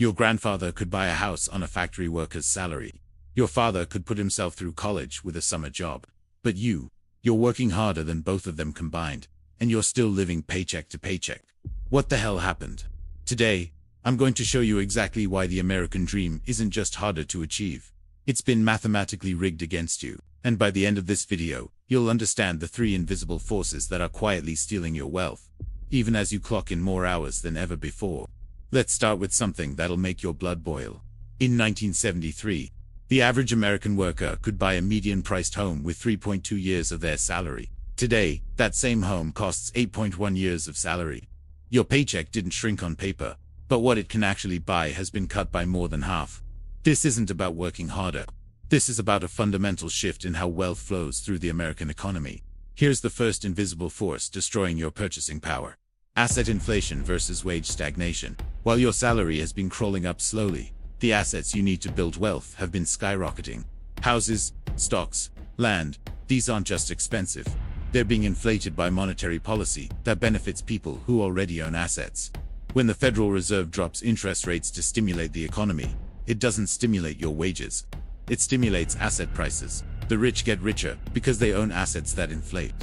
Your grandfather could buy a house on a factory worker's salary. Your father could put himself through college with a summer job. But you're working harder than both of them combined, and you're still living paycheck to paycheck. What the hell happened? Today, I'm going to show you exactly why the American dream isn't just harder to achieve. It's been mathematically rigged against you, and by the end of this video, you'll understand the 3 invisible forces that are quietly stealing your wealth, even as you clock in more hours than ever before. Let's start with something that'll make your blood boil. In 1973, the average American worker could buy a median-priced home with 3.2 years of their salary. Today, that same home costs 8.1 years of salary. Your paycheck didn't shrink on paper, but what it can actually buy has been cut by more than half. This isn't about working harder. This is about a fundamental shift in how wealth flows through the American economy. Here's the first invisible force destroying your purchasing power. Asset inflation versus wage stagnation. While your salary has been crawling up slowly, the assets you need to build wealth have been skyrocketing. Houses, stocks, land, these aren't just expensive. They're being inflated by monetary policy that benefits people who already own assets. When the Federal Reserve drops interest rates to stimulate the economy, it doesn't stimulate your wages. It stimulates asset prices. The rich get richer because they own assets that inflate.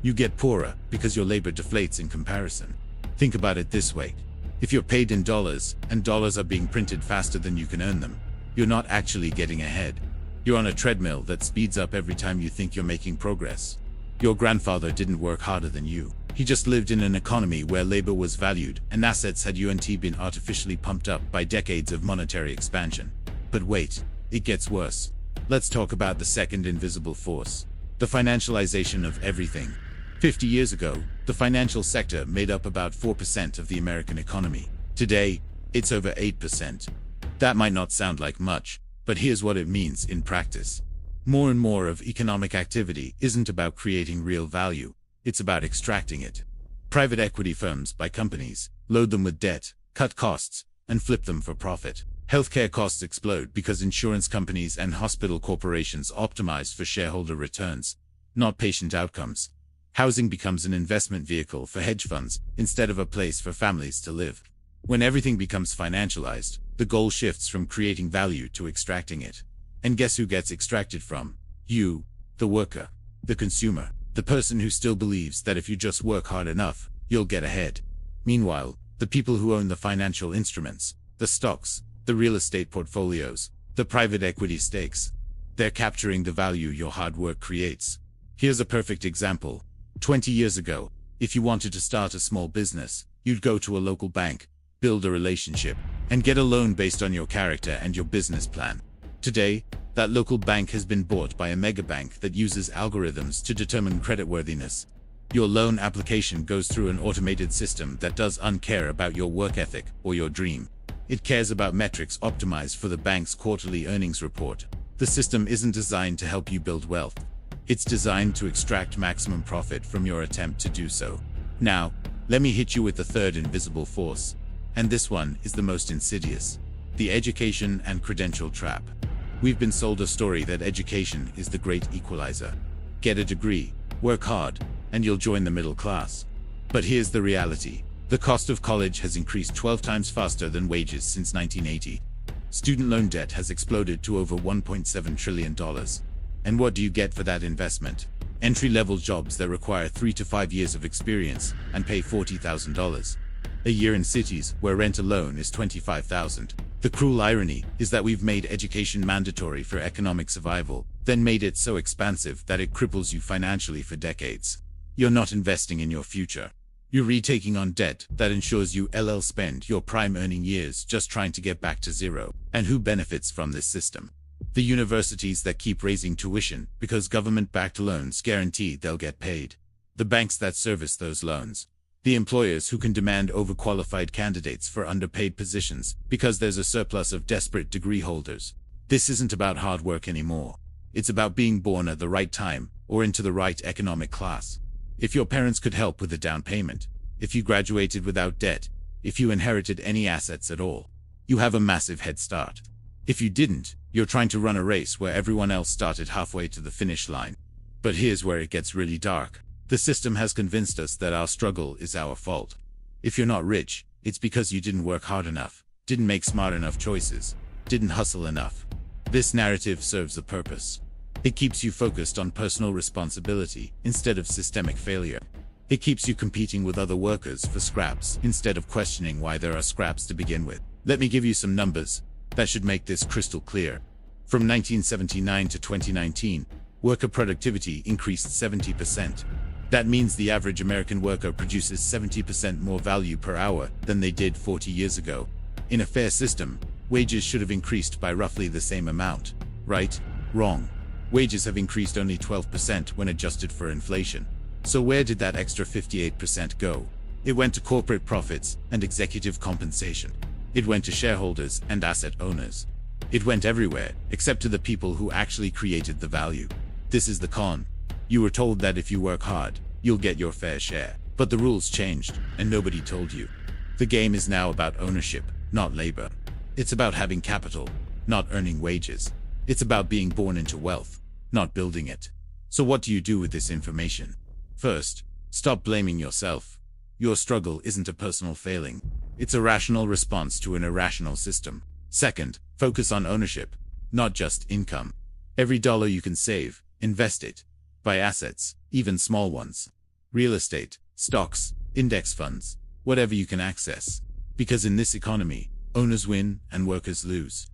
You get poorer because your labor deflates in comparison. Think about it this way. If you're paid in dollars, and dollars are being printed faster than you can earn them, you're not actually getting ahead. You're on a treadmill that speeds up every time you think you're making progress. Your grandfather didn't work harder than you. He just lived in an economy where labor was valued and assets had been artificially pumped up by decades of monetary expansion. But wait, it gets worse. Let's talk about the second invisible force, the financialization of everything. 50 years ago, the financial sector made up about 4% of the American economy. Today, it's over 8%. That might not sound like much, but here's what it means in practice. More and more of economic activity isn't about creating real value, it's about extracting it. Private equity firms buy companies, load them with debt, cut costs, and flip them for profit. Healthcare costs explode because insurance companies and hospital corporations optimize for shareholder returns, not patient outcomes. Housing becomes an investment vehicle for hedge funds instead of a place for families to live. When everything becomes financialized, the goal shifts from creating value to extracting it. And guess who gets extracted from? You, the worker, the consumer, the person who still believes that if you just work hard enough, you'll get ahead. Meanwhile, the people who own the financial instruments, the stocks, the real estate portfolios, the private equity stakes, they're capturing the value your hard work creates. Here's a perfect example. 20 years ago, if you wanted to start a small business, you'd go to a local bank, build a relationship, and get a loan based on your character and your business plan. Today, that local bank has been bought by a mega bank that uses algorithms to determine creditworthiness. Your loan application goes through an automated system that doesn't care about your work ethic or your dream. It cares about metrics optimized for the bank's quarterly earnings report. The system isn't designed to help you build wealth. It's designed to extract maximum profit from your attempt to do so. Now, let me hit you with the third invisible force. And this one is the most insidious. The education and credential trap. We've been sold a story that education is the great equalizer. Get a degree, work hard, and you'll join the middle class. But here's the reality. The cost of college has increased 12 times faster than wages since 1980. Student loan debt has exploded to over $1.7 trillion. And what do you get for that investment? Entry-level jobs that require 3 to 5 years of experience and pay $40,000 a year in cities where rent alone is $25,000. The cruel irony is that we've made education mandatory for economic survival, then made it so expansive that it cripples you financially for decades. You're not investing in your future. You're retaking on debt that ensures you'll spend your prime earning years just trying to get back to zero. And who benefits from this system? The universities that keep raising tuition because government-backed loans guarantee they'll get paid. The banks that service those loans. The employers who can demand overqualified candidates for underpaid positions because there's a surplus of desperate degree holders. This isn't about hard work anymore. It's about being born at the right time or into the right economic class. If your parents could help with a down payment, if you graduated without debt, if you inherited any assets at all, you have a massive head start. If you didn't, you're trying to run a race where everyone else started halfway to the finish line. But here's where it gets really dark. The system has convinced us that our struggle is our fault. If you're not rich, it's because you didn't work hard enough. didn't make smart enough choices, didn't hustle enough. This narrative serves a purpose. It keeps you focused on personal responsibility instead of systemic failure. It keeps you competing with other workers for scraps instead of questioning why there are scraps to begin with. Let me give you some numbers that should make this crystal clear. From 1979 to 2019, worker productivity increased 70%. That means the average American worker produces 70% more value per hour than they did 40 years ago. In a fair system, wages should have increased by roughly the same amount. Right? Wrong. Wages have increased only 12% when adjusted for inflation. So where did that extra 58% go? It went to corporate profits and executive compensation. It went to shareholders and asset owners. It went everywhere, except to the people who actually created the value. This is the con. You were told that if you work hard, you'll get your fair share. But the rules changed, and nobody told you. The game is now about ownership, not labor. It's about having capital, not earning wages. It's about being born into wealth, not building it. So what do you do with this information? First, stop blaming yourself. Your struggle isn't a personal failing. It's a rational response to an irrational system. Second, focus on ownership, not just income. Every dollar you can save, invest it. Buy assets, even small ones. Real estate, stocks, index funds, whatever you can access. Because in this economy, owners win and workers lose.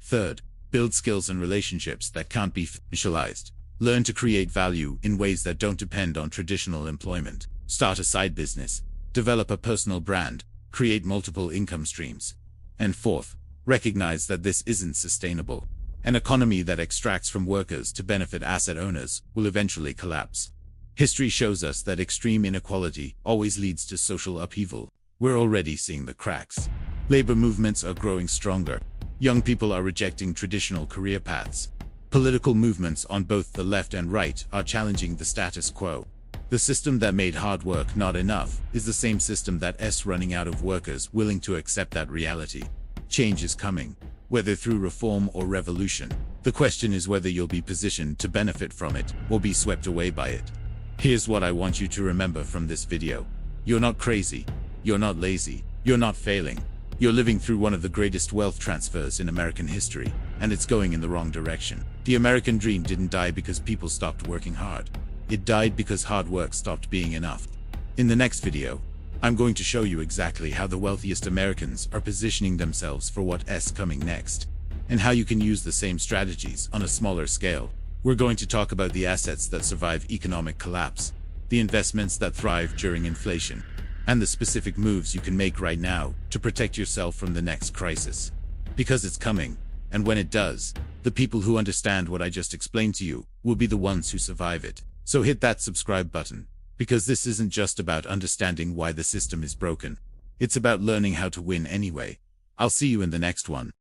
Third, build skills and relationships that can't be financialized. Learn to create value in ways that don't depend on traditional employment. Start a side business. Develop a personal brand. Create multiple income streams. And fourth, recognize that this isn't sustainable. An economy that extracts from workers to benefit asset owners will eventually collapse. History shows us that extreme inequality always leads to social upheaval. We're already seeing the cracks. Labor movements are growing stronger. Young people are rejecting traditional career paths. Political movements on both the left and right are challenging the status quo. The system that made hard work not enough is the same system that's running out of workers willing to accept that reality. Change is coming, whether through reform or revolution. The question is whether you'll be positioned to benefit from it or be swept away by it. Here's what I want you to remember from this video. You're not crazy. You're not lazy. You're not failing. You're living through one of the greatest wealth transfers in American history, and it's going in the wrong direction. The American dream didn't die because people stopped working hard. It died because hard work stopped being enough. In the next video, I'm going to show you exactly how the wealthiest Americans are positioning themselves for what's coming next, and how you can use the same strategies on a smaller scale. We're going to talk about the assets that survive economic collapse, the investments that thrive during inflation, and the specific moves you can make right now to protect yourself from the next crisis. Because it's coming, and when it does, the people who understand what I just explained to you will be the ones who survive it. So hit that subscribe button, because this isn't just about understanding why the system is broken. It's about learning how to win anyway. I'll see you in the next one.